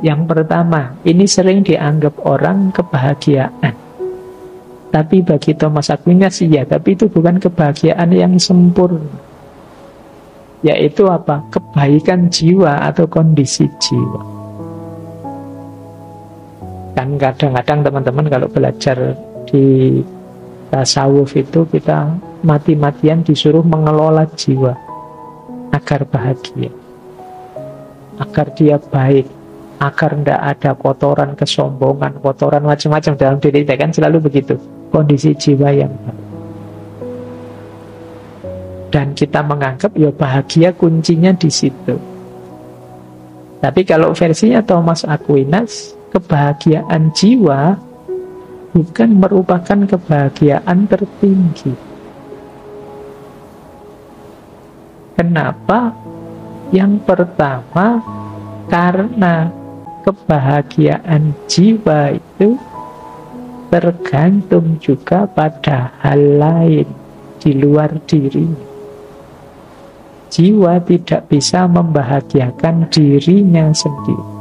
Yang pertama, ini sering dianggap orang kebahagiaan. Tapi bagi Thomas Aquinas iya, tapi itu bukan kebahagiaan yang sempurna. Yaitu apa? Kebaikan jiwa atau kondisi jiwa. Kan kadang-kadang teman-teman kalau belajar di tasawuf itu kita mati-matian disuruh mengelola jiwa agar bahagia, agar dia baik, agar tidak ada kotoran kesombongan, kotoran macam-macam dalam diri kita, kan selalu begitu kondisi jiwa yang baik. Dan kita menganggap ya bahagia kuncinya di situ. Tapi kalau versinya Thomas Aquinas, kebahagiaan jiwa bukan merupakan kebahagiaan tertinggi. Kenapa? Yang pertama, karena kebahagiaan jiwa itu tergantung juga pada hal lain di luar dirinya. Jiwa tidak bisa membahagiakan dirinya sendiri.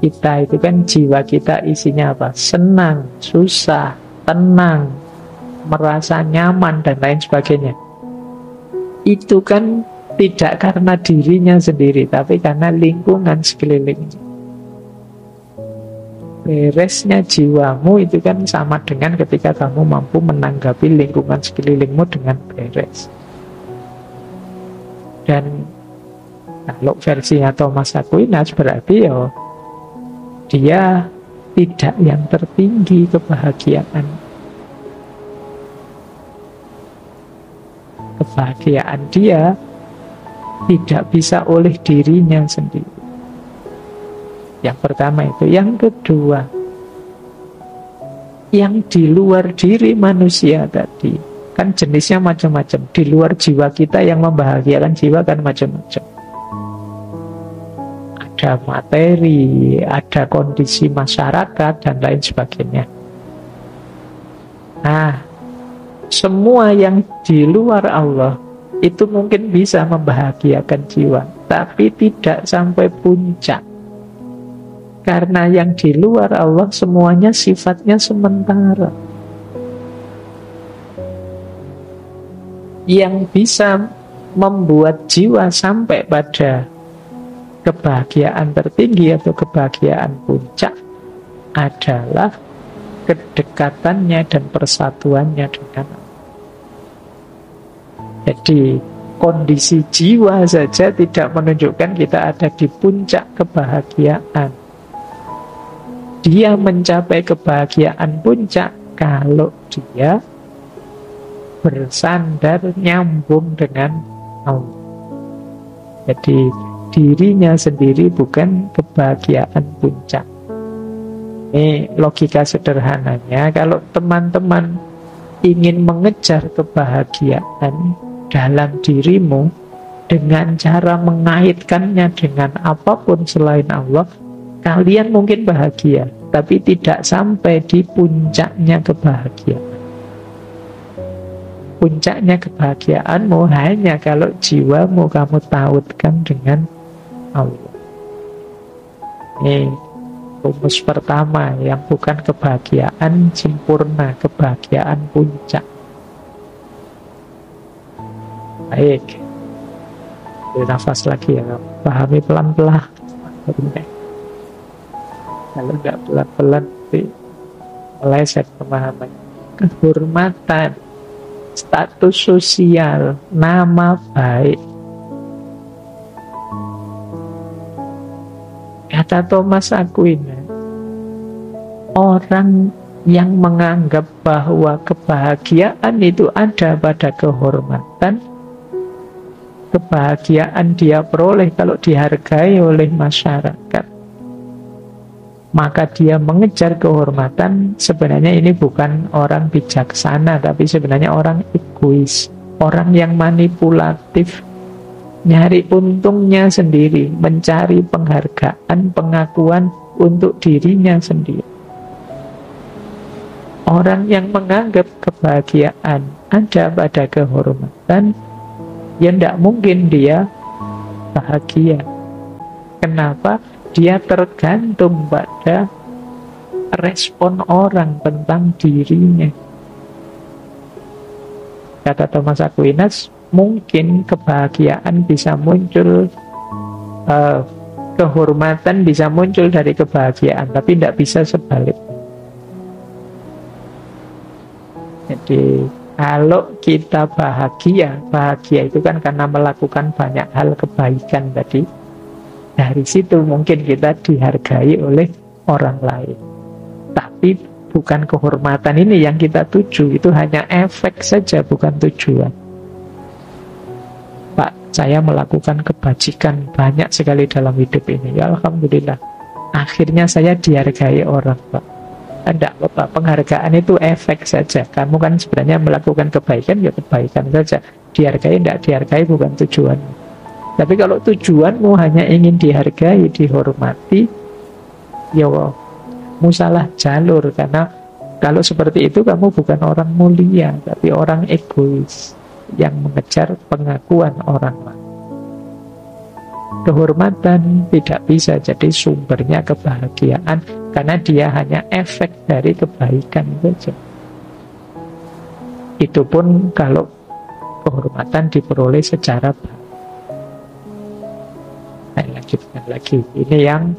Kita itu kan jiwa kita isinya apa? Senang, susah, tenang, merasa nyaman dan lain sebagainya. Itu kan tidak karena dirinya sendiri, tapi karena lingkungan sekelilingnya. Beresnya jiwamu itu kan sama dengan ketika kamu mampu menanggapi lingkungan sekelilingmu dengan beres. Dan kalau versinya Thomas Aquinas berarti ya dia tidak yang tertinggi kebahagiaan. Kebahagiaan dia tidak bisa oleh dirinya sendiri. Yang pertama itu. Yang kedua, yang di luar diri manusia tadi, kan jenisnya macam-macam. Di luar jiwa kita yang membahagiakan jiwa kan macam-macam. Ada materi, ada kondisi masyarakat, dan lain sebagainya. Nah, semua yang di luar Allah itu mungkin bisa membahagiakan jiwa, tapi tidak sampai puncak. Karena yang di luar Allah semuanya sifatnya sementara. Yang bisa membuat jiwa sampai pada kebahagiaan tertinggi atau kebahagiaan puncak adalah kedekatannya dan persatuannya dengan Allah. Jadi kondisi jiwa saja tidak menunjukkan kita ada di puncak kebahagiaan. Dia mencapai kebahagiaan puncak kalau dia bersandar nyambung dengan Allah. Jadi dirinya sendiri bukan kebahagiaan puncak. Ini logika sederhananya. Kalau teman-teman ingin mengejar kebahagiaan dalam dirimu dengan cara mengaitkannya dengan apapun selain Allah, kalian mungkin bahagia, tapi tidak sampai di puncaknya kebahagiaan. Puncaknya kebahagiaanmu hanya kalau jiwamu kamu tautkan dengan Allah. Ini rumus pertama yang bukan kebahagiaan sempurna, kebahagiaan puncak. Baik, bernafas lagi ya, pahami pelan-pelan. Kalau nggak pelan-pelan meleset pemahaman. Kehormatan, status sosial, nama baik. Kata Thomas Aquinas, orang yang menganggap bahwa kebahagiaan itu ada pada kehormatan, kebahagiaan dia peroleh kalau dihargai oleh masyarakat, maka dia mengejar kehormatan. Sebenarnya ini bukan orang bijaksana, tapi sebenarnya orang egois, orang yang manipulatif, nyari untungnya sendiri, mencari penghargaan, pengakuan untuk dirinya sendiri. Orang yang menganggap kebahagiaan ada pada kehormatan, ya tidak mungkin dia bahagia. Kenapa? Dia tergantung pada respon orang tentang dirinya. Kata Thomas Aquinas, mungkin kebahagiaan bisa muncul, kehormatan bisa muncul dari kebahagiaan, tapi tidak bisa sebalik. Jadi kalau kita bahagia itu kan karena melakukan banyak hal kebaikan tadi. Dari situ mungkin kita dihargai oleh orang lain. Tapi bukan kehormatan ini yang kita tuju, itu hanya efek saja, bukan tujuan. Pak, saya melakukan kebajikan banyak sekali dalam hidup ini. Ya Alhamdulillah. Akhirnya saya dihargai orang, Pak. Tidak apa-apa, penghargaan itu efek saja. Kamu kan sebenarnya melakukan kebaikan, ya kebaikan saja. Dihargai, tidak dihargai bukan tujuan. Tapi kalau tujuanmu hanya ingin dihargai, dihormati, ya kamu salah jalur. Karena kalau seperti itu kamu bukan orang mulia, tapi orang egois yang mengejar pengakuan orang lain. Kehormatan tidak bisa jadi sumbernya kebahagiaan, karena dia hanya efek dari kebaikan saja. Itu pun kalau kehormatan diperoleh secara baik. Lanjutkan lagi. Ini yang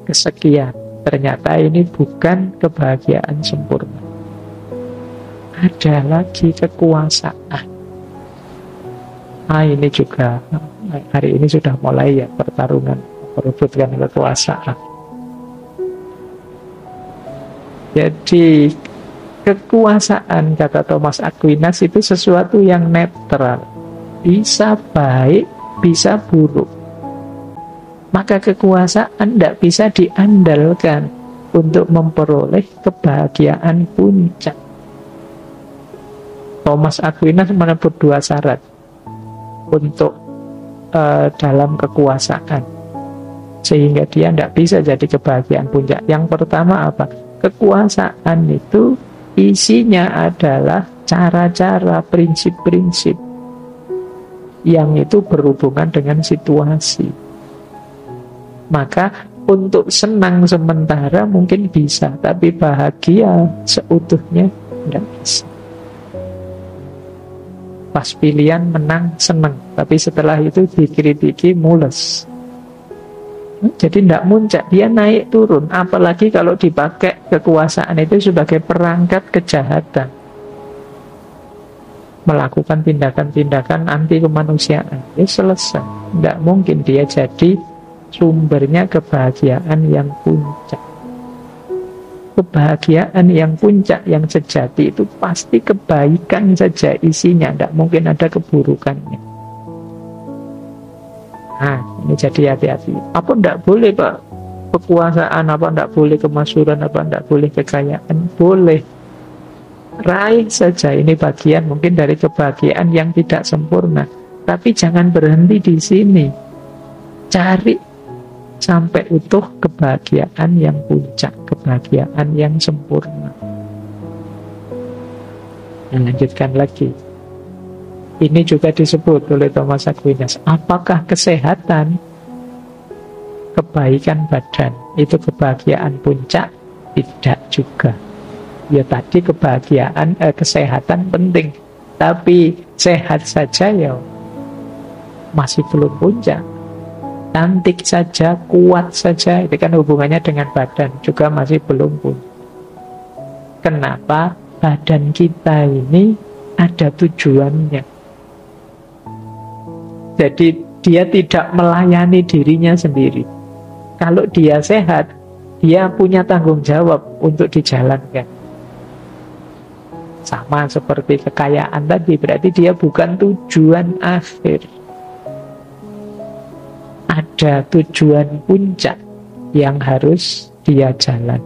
kesekian. Ternyata ini bukan kebahagiaan sempurna. Ada lagi kekuasaan. Ini juga hari ini sudah mulai ya pertarungan merebutkan kekuasaan. Jadi kekuasaan, kata Thomas Aquinas, itu sesuatu yang netral. Bisa baik, bisa buruk. Maka kekuasaan tidak bisa diandalkan untuk memperoleh kebahagiaan puncak. Thomas Aquinas menyebut 2 syarat untuk dalam kekuasaan, sehingga dia tidak bisa jadi kebahagiaan puncak. Yang pertama apa? Kekuasaan itu isinya adalah cara-cara, prinsip-prinsip yang itu berhubungan dengan situasi. Maka untuk senang sementara mungkin bisa, tapi bahagia seutuhnya tidak bisa. Pas pilihan menang senang, tapi setelah itu dikritiki mules. Jadi tidak muncak, dia naik turun. Apalagi kalau dipakai kekuasaan itu sebagai perangkat kejahatan, melakukan tindakan-tindakan anti kemanusiaan, ya selesai. Tidak mungkin dia jadi sumbernya kebahagiaan yang puncak. Kebahagiaan yang puncak, yang sejati itu pasti kebaikan saja isinya, tidak mungkin ada keburukannya. Nah, ini jadi hati-hati. Apa tidak boleh, Pak? Kekuasaan, apa tidak boleh kemasyhuran, apa tidak boleh kekayaan? Boleh. Raih saja, ini bagian mungkin dari kebahagiaan yang tidak sempurna. Tapi jangan berhenti di sini. Cari sampai utuh kebahagiaan yang puncak, kebahagiaan yang sempurna. Lanjutkan lagi. Ini juga disebut oleh Thomas Aquinas. Apakah kesehatan, kebaikan badan itu kebahagiaan puncak? Tidak juga. Ya tadi kebahagiaan, kesehatan penting, tapi sehat saja ya masih belum puncak. Cantik saja, kuat saja, itu kan hubungannya dengan badan, juga masih belum pun. Kenapa? Badan kita ini ada tujuannya. Jadi dia tidak melayani dirinya sendiri. Kalau dia sehat, dia punya tanggung jawab untuk dijalankan. Sama seperti kekayaan tadi, berarti dia bukan tujuan akhir. Ada tujuan puncak yang harus dia jalan.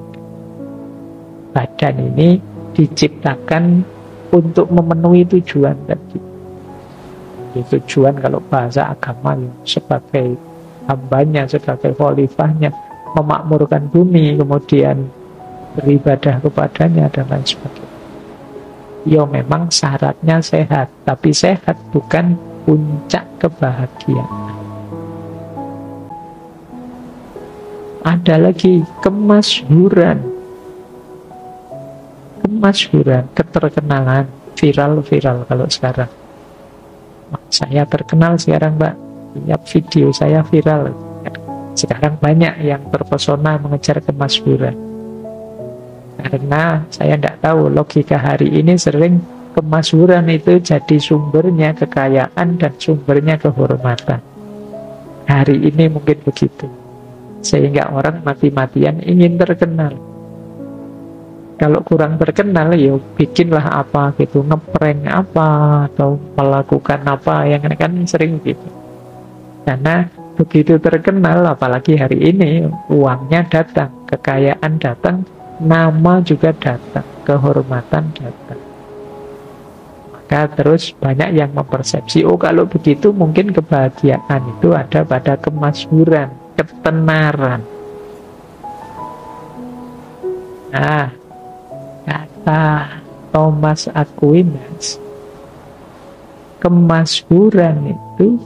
Badan ini diciptakan untuk memenuhi tujuan tadi. Tujuan kalau bahasa agama sebagai hambanya, sebagai khalifahnya, memakmurkan bumi, kemudian beribadah kepadanya dan lain sebagainya. Ya memang syaratnya sehat, tapi sehat bukan puncak kebahagiaan. Ada lagi kemasyhuran. Kemasyhuran, keterkenalan, viral-viral kalau sekarang. Saya terkenal sekarang, Mbak. Lihat video saya viral. Sekarang banyak yang terpesona mengejar kemasyhuran. Karena saya tidak tahu, logika hari ini sering kemasyhuran itu jadi sumbernya kekayaan dan sumbernya kehormatan. Hari ini mungkin begitu. Sehingga orang mati-matian ingin terkenal. Kalau kurang terkenal, ya bikinlah apa gitu, ngeprank apa, atau melakukan apa, yang kan sering gitu. Karena begitu terkenal, apalagi hari ini, uangnya datang, kekayaan datang, nama juga datang, kehormatan datang. Maka terus banyak yang mempersepsi, oh kalau begitu mungkin kebahagiaan itu ada pada kemasyhuran, ketenaran. Nah, kata Thomas Aquinas, kemasyhuran itu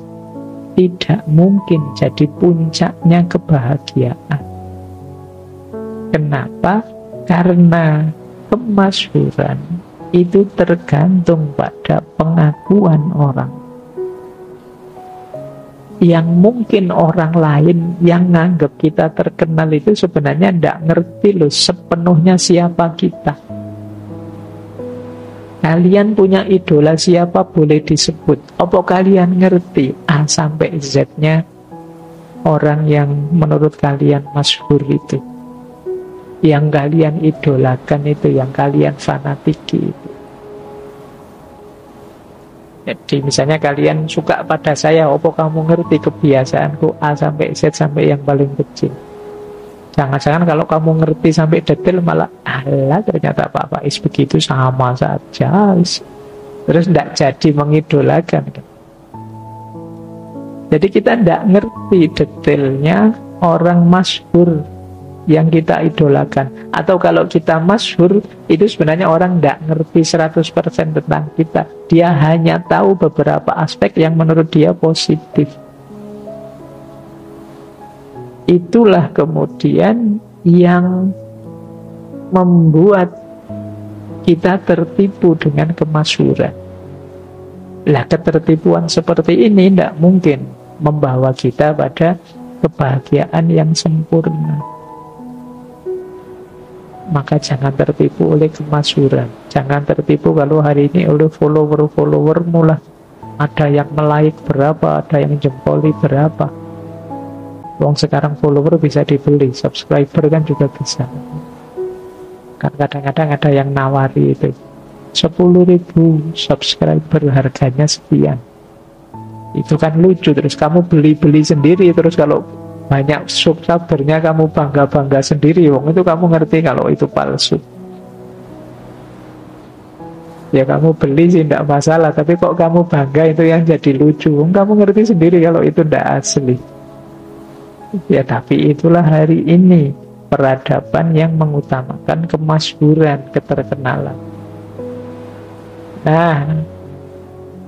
tidak mungkin jadi puncaknya kebahagiaan. Kenapa? Karena kemasyhuran itu tergantung pada pengakuan orang. Yang mungkin orang lain yang nganggap kita terkenal itu sebenarnya tidak ngerti loh sepenuhnya siapa kita. Kalian punya idola siapa boleh disebut. Apa kalian ngerti A sampai Z-nya orang yang menurut kalian masyhur itu? Yang kalian idolakan itu, yang kalian fanatiki itu. Jadi misalnya kalian suka pada saya, apa kamu ngerti kebiasaanku A sampai Z sampai yang paling kecil? Jangan-jangan kalau kamu ngerti sampai detail malah alah ternyata Pak Faiz begitu sama saja. Terus tidak jadi mengidolakan. Jadi kita tidak ngerti detailnya orang masyhur yang kita idolakan. Atau kalau kita masyhur, itu sebenarnya orang tidak ngerti 100% tentang kita. Dia hanya tahu beberapa aspek yang menurut dia positif. Itulah kemudian yang membuat kita tertipu dengan kemasyhuran. Lah, ketertipuan seperti ini tidak mungkin membawa kita pada kebahagiaan yang sempurna. Maka jangan tertipu oleh kemasyhuran. Jangan tertipu kalau hari ini oleh follower-followermu lah. Ada yang like berapa, ada yang jempoli berapa. Wong sekarang follower bisa dibeli, subscriber kan juga bisa. Kan kadang-kadang ada yang nawari itu 10.000 subscriber harganya sekian. Itu kan lucu. Terus kamu beli-beli sendiri. Terus kalau banyak subscribernya kamu bangga-bangga sendiri, wong itu kamu ngerti kalau itu palsu. Ya kamu beli sih tidak masalah, tapi kok kamu bangga itu yang jadi lucu. Wong kamu ngerti sendiri kalau itu tidak asli. Ya tapi itulah hari ini peradaban yang mengutamakan kemasyhuran, keterkenalan. Nah,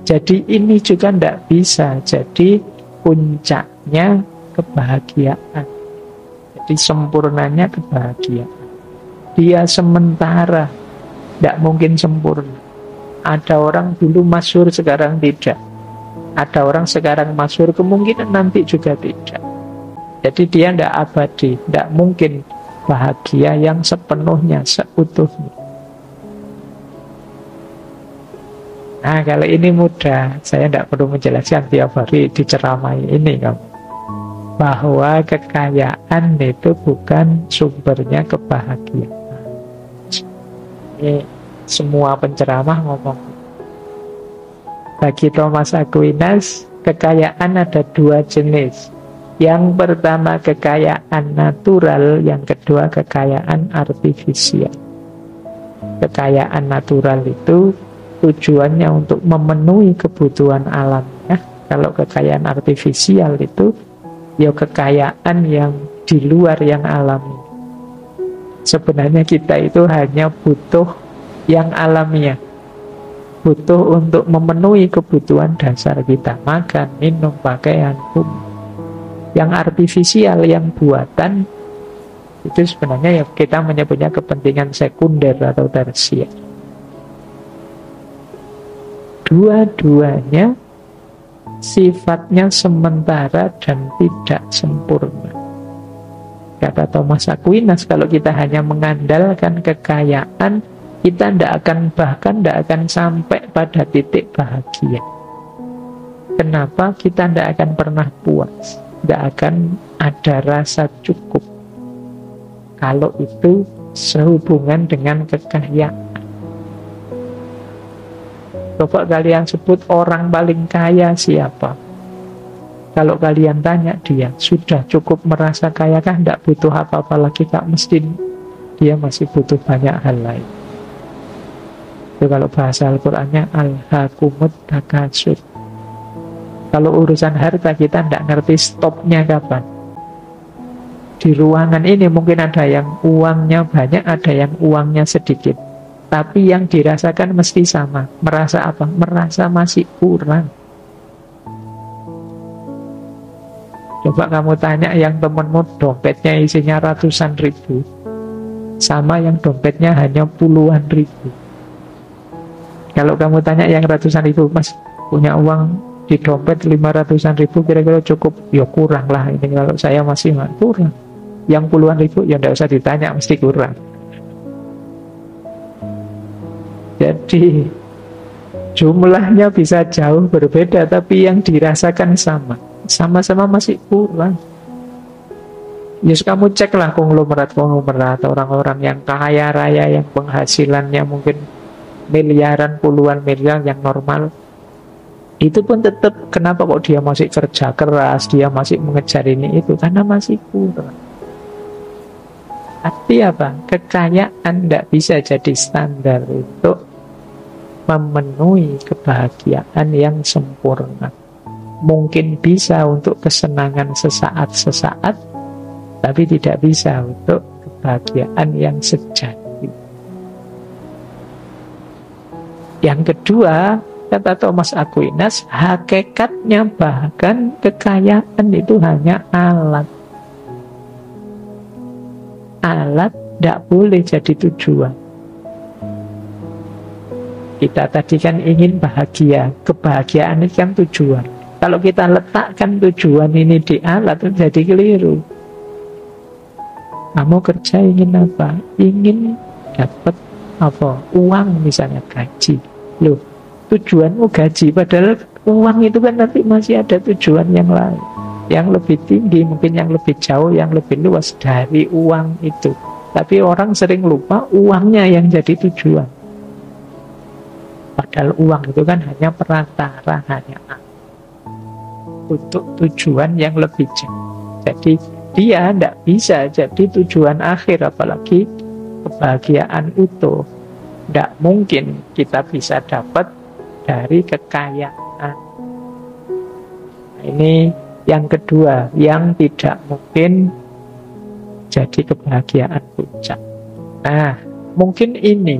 jadi ini juga tidak bisa jadi puncaknya kebahagiaan. Jadi sempurnanya kebahagiaan. Dia sementara, tidak mungkin sempurna. Ada orang dulu masyhur sekarang tidak. Ada orang sekarang masyhur kemungkinan nanti juga tidak. Jadi dia tidak abadi, tidak mungkin bahagia yang sepenuhnya, seutuhnya. Nah kalau ini mudah, saya tidak perlu menjelaskan tiap hari diceramai ini kamu. Bahwa kekayaan itu bukan sumbernya kebahagiaan. Ini semua penceramah ngomong. Bagi Thomas Aquinas, kekayaan ada dua jenis. Yang pertama kekayaan natural, yang kedua kekayaan artifisial. Kekayaan natural itu tujuannya untuk memenuhi kebutuhan alamnya. Kalau kekayaan artifisial itu ya kekayaan yang di luar yang alami. Sebenarnya kita itu hanya butuh yang alamiah. Butuh untuk memenuhi kebutuhan dasar kita. Makan, minum, pakaian, Yang artifisial, yang buatan, Itu sebenarnya ya kita menyebutnya kepentingan sekunder atau tersier. Dua-duanya sifatnya sementara dan tidak sempurna. Kata Thomas Aquinas, kalau kita hanya mengandalkan kekayaan, kita bahkan tidak akan sampai pada titik bahagia. Kenapa? Kita tidak akan pernah puas, tidak akan ada rasa cukup kalau itu sehubungan dengan kekayaan. Coba kalian sebut orang paling kaya siapa? Kalau kalian tanya dia, sudah cukup merasa kaya kah? Tidak butuh apa-apa lagi kak? Mesti dia masih butuh banyak hal lain. Itu kalau bahasa Al-Qur'annya Al-Hakumut Takasur. Kalau urusan harta kita tidak ngerti stopnya kapan. Di ruangan ini mungkin ada yang uangnya banyak, ada yang uangnya sedikit. Tapi yang dirasakan mesti sama. Merasa apa? Merasa masih kurang. Coba kamu tanya yang temenmu dompetnya isinya ratusan ribu, sama yang dompetnya hanya puluhan ribu. Kalau kamu tanya yang ratusan ribu, mas punya uang di dompet 500-an ribu, kira-kira cukup? Ya kurang lah ini, kalau saya masih kurang. Yang puluhan ribu, ya tidak usah ditanya, mesti kurang. Jadi jumlahnya bisa jauh berbeda, tapi yang dirasakan sama. Sama-sama masih kurang. Yes, kamu ceklah konglomerat orang-orang yang kaya raya, yang penghasilannya mungkin miliaran, puluhan miliar, yang normal. Itu pun tetap, kenapa kok dia masih kerja keras, dia masih mengejar ini itu? Karena masih kurang. Arti apa? Kekayaan tidak bisa jadi standar untuk memenuhi kebahagiaan yang sempurna. Mungkin bisa untuk kesenangan sesaat-sesaat, tapi tidak bisa untuk kebahagiaan yang sejati. Yang kedua, kata Thomas Aquinas, hakikatnya bahkan kekayaan itu hanya alat. Alat tidak boleh jadi tujuan. Kita tadi kan ingin bahagia, kebahagiaan itu kan tujuan. Kalau kita letakkan tujuan ini di alat, itu jadi keliru. Kamu kerja ingin apa? Ingin dapat apa? Uang misalnya, gaji. Loh, tujuanmu gaji, padahal uang itu kan nanti masih ada tujuan yang lain, yang lebih tinggi, mungkin yang lebih jauh, yang lebih luas dari uang itu. Tapi orang sering lupa uangnya yang jadi tujuan. Padahal uang itu kan hanya perantara, hanya untuk tujuan yang lebih jauh. Jadi dia tidak bisa jadi tujuan akhir, apalagi kebahagiaan itu tidak mungkin kita bisa dapat dari kekayaan. Nah, ini yang kedua, yang tidak mungkin jadi kebahagiaan puncak. Nah, mungkin ini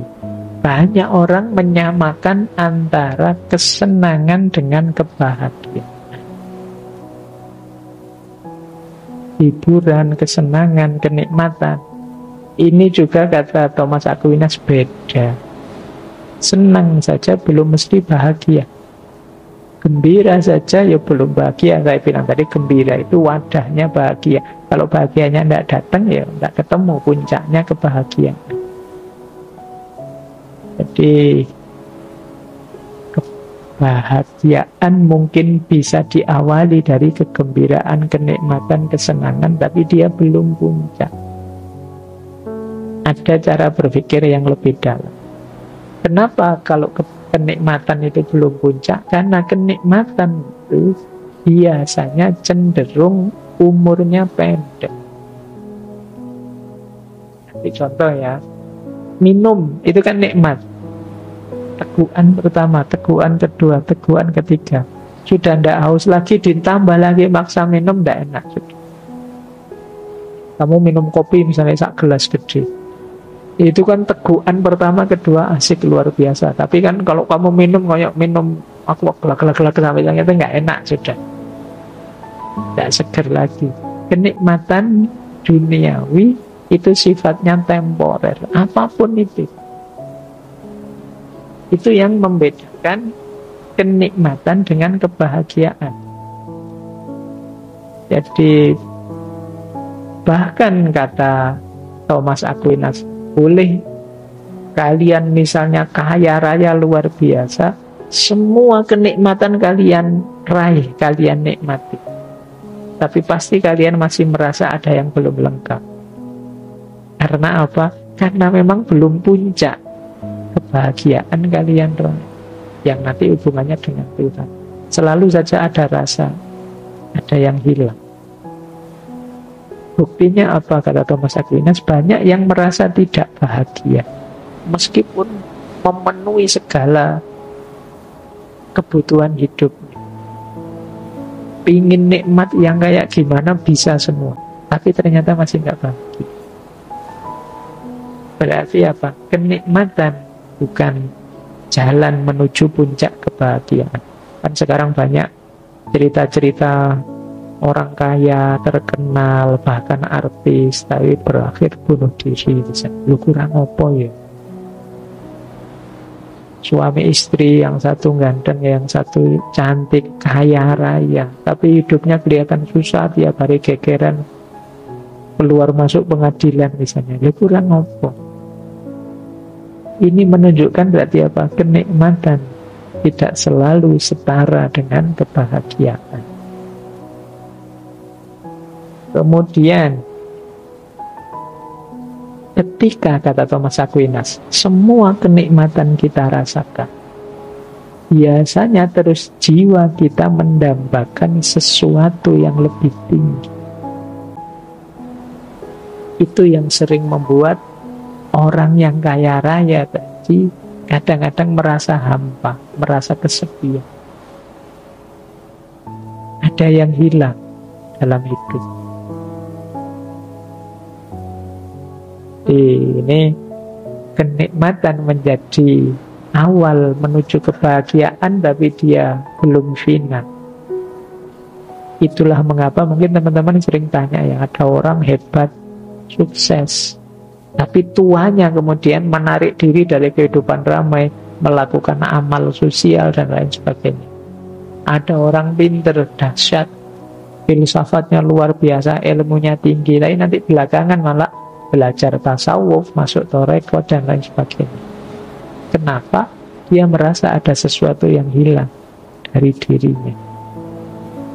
banyak orang menyamakan antara kesenangan dengan kebahagiaan. Hiburan, kesenangan, kenikmatan. Ini juga kata Thomas Aquinas beda. Senang saja belum mesti bahagia. Gembira saja ya belum bahagia. Saya bilang tadi gembira itu wadahnya bahagia. Kalau bahagianya tidak datang ya tidak ketemu puncaknya kebahagiaan. Jadi kebahagiaan mungkin bisa diawali dari kegembiraan, kenikmatan, kesenangan, tapi dia belum puncak. Ada cara berpikir yang lebih dalam. Kenapa kalau kenikmatan itu belum puncak? Karena kenikmatan itu biasanya cenderung umurnya pendek. Nanti contoh ya, minum itu kan nikmat. Teguhan pertama, teguhan kedua, teguhan ketiga, sudah tidak haus lagi, ditambah lagi maksa minum, tidak enak. Kamu minum kopi misalnya sak gelas gede, itu kan teguhan pertama, kedua asik luar biasa. Tapi kan kalau kamu minum kayak minum aku gelak-gelak sampai yang itu nggak enak, sudah tidak seger lagi. Kenikmatan duniawi itu sifatnya temporer, apapun itu. Itu yang membedakan kenikmatan dengan kebahagiaan. Jadi bahkan kata Thomas Aquinas, boleh kalian misalnya kaya raya luar biasa, semua kenikmatan kalian raih, kalian nikmati, tapi pasti kalian masih merasa ada yang belum lengkap. Karena apa? Karena memang belum puncak kebahagiaan kalian yang nanti hubungannya dengan Tuhan. Selalu saja ada rasa, ada yang hilang. Buktinya apa, kata Thomas Aquinas? Banyak yang merasa tidak bahagia meskipun memenuhi segala kebutuhan hidupnya. Pingin nikmat yang kayak gimana bisa semua, tapi ternyata masih nggak bahagia. Berarti apa? Kenikmatan bukan jalan menuju puncak kebahagiaan. Kan sekarang banyak cerita-cerita orang kaya, terkenal, bahkan artis, tapi berakhir bunuh diri. Lu kurang apa ya? Suami istri, yang satu ganteng, yang satu cantik, kaya raya, tapi hidupnya kelihatan susah, tiap hari gegeran, keluar masuk pengadilan misalnya. Lu kurang apa? Ini menunjukkan berarti apa? Kenikmatan tidak selalu setara dengan kebahagiaan. Kemudian ketika, kata Thomas Aquinas, semua kenikmatan kita rasakan, biasanya terus jiwa kita mendambakan sesuatu yang lebih tinggi. Itu yang sering membuat orang yang kaya raya tadi kadang-kadang merasa hampa, merasa kesepian. Ada yang hilang dalam hidup. Ini kenikmatan menjadi awal menuju kebahagiaan, tapi dia belum final. Itulah mengapa mungkin teman-teman sering tanya, ya, ada orang hebat, sukses, tapi tuanya kemudian menarik diri dari kehidupan ramai, melakukan amal sosial dan lain sebagainya. Ada orang pinter, dahsyat, filsafatnya luar biasa, ilmunya tinggi, tapi nanti belakangan malah belajar tasawuf, masuk tarekat dan lain sebagainya. Kenapa? Dia merasa ada sesuatu yang hilang dari dirinya.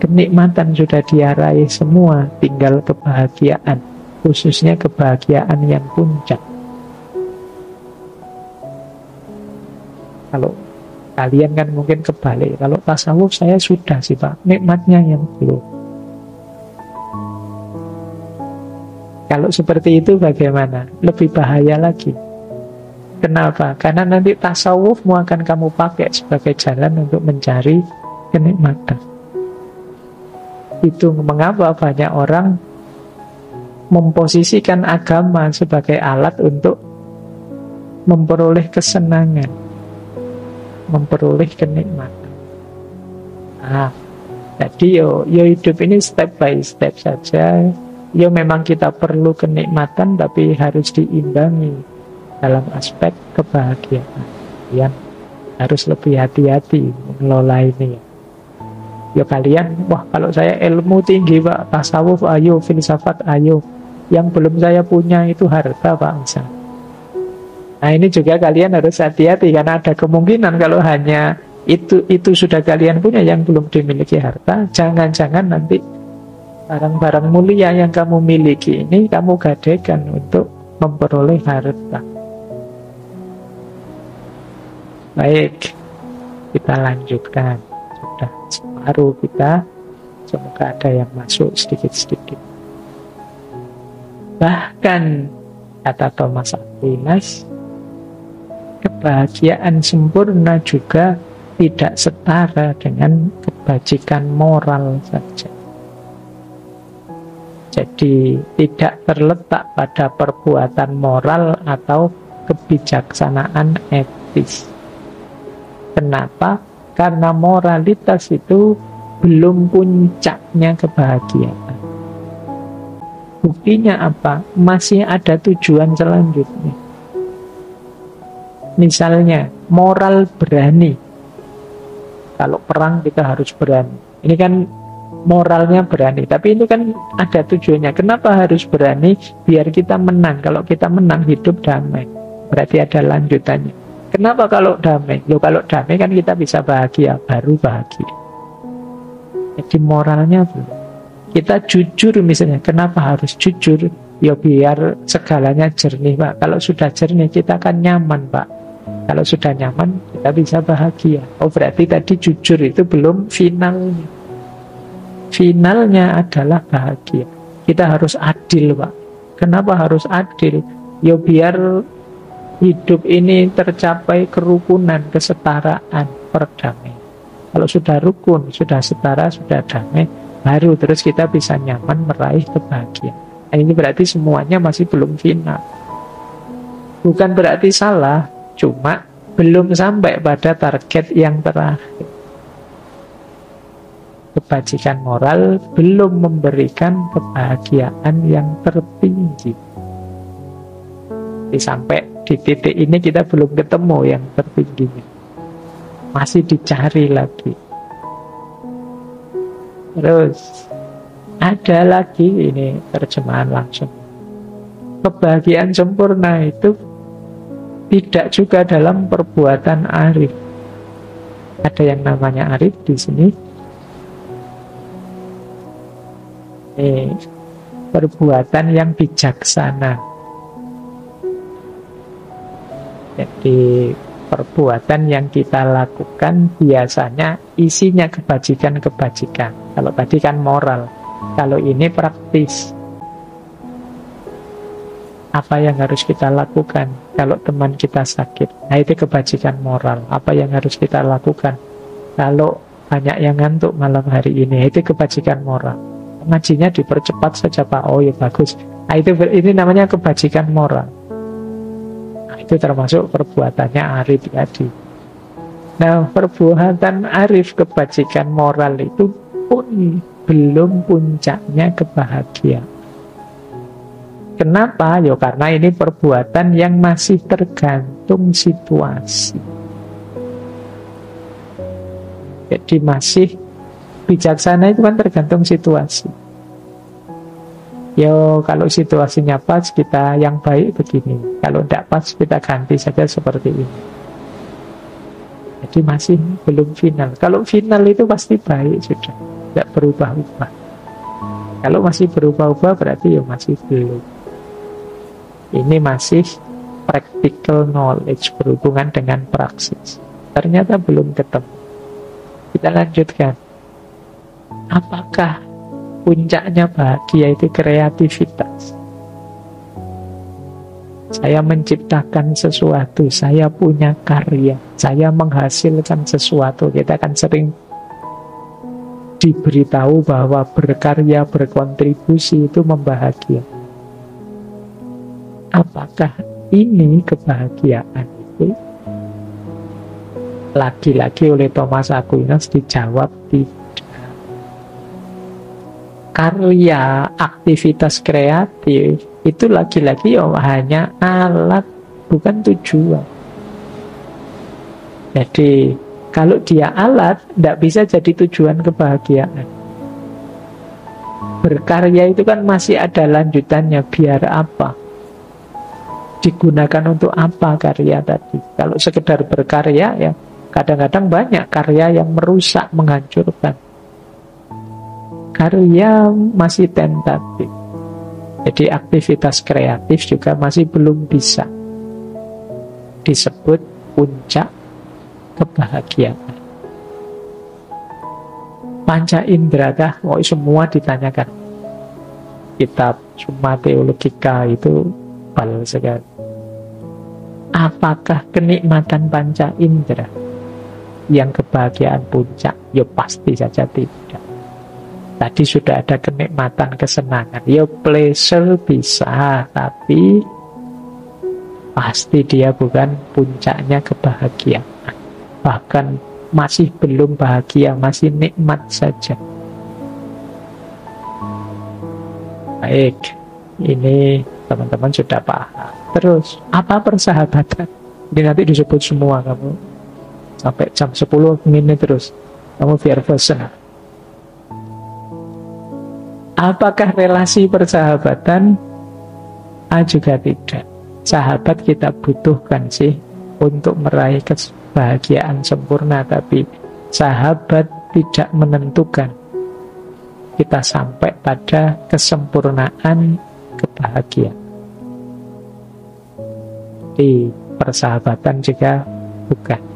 Kenikmatan sudah dia raih semua, tinggal kebahagiaan, khususnya kebahagiaan yang puncak. Kalau kalian kan mungkin kebalik, kalau tasawuf saya sudah sih Pak, nikmatnya yang belum. Kalau seperti itu bagaimana? Lebih bahaya lagi. Kenapa? Karena nanti tasawufmu akan kamu pakai sebagai jalan untuk mencari kenikmatan. Itu mengapa banyak orang memposisikan agama sebagai alat untuk memperoleh kesenangan, memperoleh kenikmatan. Jadi yo hidup ini step by step saja. Ya memang kita perlu kenikmatan, tapi harus diimbangi dalam aspek kebahagiaan. Kalian harus lebih hati-hati mengelola ini. Ya kalian, wah kalau saya ilmu tinggi Pak, tasawuf ayo, filsafat ayo. Yang belum saya punya itu harta Pak misalnya. Nah ini juga kalian harus hati-hati, karena ada kemungkinan kalau hanya itu sudah kalian punya, yang belum dimiliki harta, jangan-jangan nanti barang-barang mulia yang kamu miliki ini kamu gadaikan untuk memperoleh harta. Baik, kita lanjutkan. Sudah separuh kita, semoga ada yang masuk sedikit-sedikit. Bahkan kata Thomas Aquinas, kebahagiaan sempurna juga tidak setara dengan kebajikan moral saja. Jadi tidak terletak pada perbuatan moral atau kebijaksanaan etis. Kenapa? Karena moralitas itu belum puncaknya kebahagiaan. Buktinya apa? Masih ada tujuan selanjutnya. Misalnya, moral berani. Kalau perang kita harus berani. Ini kan moralnya berani, tapi ini kan ada tujuannya. Kenapa harus berani? Biar kita menang. Kalau kita menang, hidup damai. Berarti ada lanjutannya. Kenapa kalau damai? Loh, kalau damai kan kita bisa bahagia, baru bahagia. Jadi moralnya belum. Kita jujur misalnya, kenapa harus jujur? Ya biar segalanya jernih, Pak. Kalau sudah jernih, kita akan nyaman, Pak. Kalau sudah nyaman, kita bisa bahagia. Oh, berarti tadi jujur itu belum finalnya. Finalnya adalah bahagia. Kita harus adil, Pak. Kenapa harus adil? Ya biar hidup ini tercapai kerukunan, kesetaraan, perdamaian. Kalau sudah rukun, sudah setara, sudah damai, baru terus kita bisa nyaman meraih kebahagiaan. Nah, ini berarti semuanya masih belum final. Bukan berarti salah, cuma belum sampai pada target yang terakhir. Kebajikan moral belum memberikan kebahagiaan yang tertinggi. Jadi sampai di titik ini kita belum ketemu yang tertingginya. Masih dicari lagi. Terus ada lagi ini terjemahan langsung. Kebahagiaan sempurna itu tidak juga dalam perbuatan arif. Ada yang namanya arif di sini. Perbuatan yang bijaksana. Jadi perbuatan yang kita lakukan biasanya isinya kebajikan-kebajikan. Kalau tadi kan moral, kalau ini praktis. Apa yang harus kita lakukan kalau teman kita sakit? Nah, itu kebajikan moral. Apa yang harus kita lakukan kalau banyak yang ngantuk malam hari ini? Itu kebajikan moral. Ngajinya dipercepat saja, Pak. Oh ya bagus. Nah, ini namanya kebajikan moral. Nah, itu termasuk perbuatannya arif tadi. Nah, perbuatan arif kebajikan moral itu pun belum puncaknya kebahagiaan. Kenapa? Ya karena ini perbuatan yang masih tergantung situasi. Jadi masih bijaksana itu kan tergantung situasi. Yo, kalau situasinya pas kita yang baik begini. Kalau tidak pas kita ganti saja seperti ini. Jadi masih belum final. Kalau final itu pasti baik sudah, tidak berubah-ubah. Kalau masih berubah-ubah berarti ya masih belum. Ini masih practical knowledge, berhubungan dengan praksis. Ternyata belum ketemu. Kita lanjutkan. Apakah puncaknya bahagia itu kreativitas? Saya menciptakan sesuatu, saya punya karya, saya menghasilkan sesuatu. Kita akan sering diberitahu bahwa berkarya, berkontribusi itu membahagiakan. Apakah ini kebahagiaan itu? Lagi-lagi oleh Thomas Aquinas dijawab tidak. Karya, aktivitas kreatif itu lagi-lagi hanya alat, bukan tujuan. Jadi kalau dia alat, tidak bisa jadi tujuan kebahagiaan. Berkarya itu kan masih ada lanjutannya. Biar apa? Digunakan untuk apa karya tadi? Kalau sekedar berkarya, ya kadang-kadang banyak karya yang merusak, menghancurkan. Karya masih tentatif. Jadi aktivitas kreatif juga masih belum bisa disebut puncak kebahagiaan. Panca indera kah? Oh, semua ditanyakan. Kitab Summa Theologica itu bal sekali. Apakah kenikmatan panca indera yang kebahagiaan puncak? Ya pasti saja tidak. Tadi sudah ada kenikmatan, kesenangan. Ya pleasure bisa, tapi pasti dia bukan puncaknya kebahagiaan. Bahkan masih belum bahagia, masih nikmat saja. Baik, Ini teman-teman sudah paham. Terus, apa persahabatan? Ini nanti disebut semua kamu. Sampai jam 10 menit terus. Kamu biar bosan. Apakah relasi persahabatan? Juga tidak. Sahabat kita butuhkan sih untuk meraih kebahagiaan sempurna, tapi sahabat tidak menentukan kita sampai pada kesempurnaan kebahagiaan. Di persahabatan juga bukan.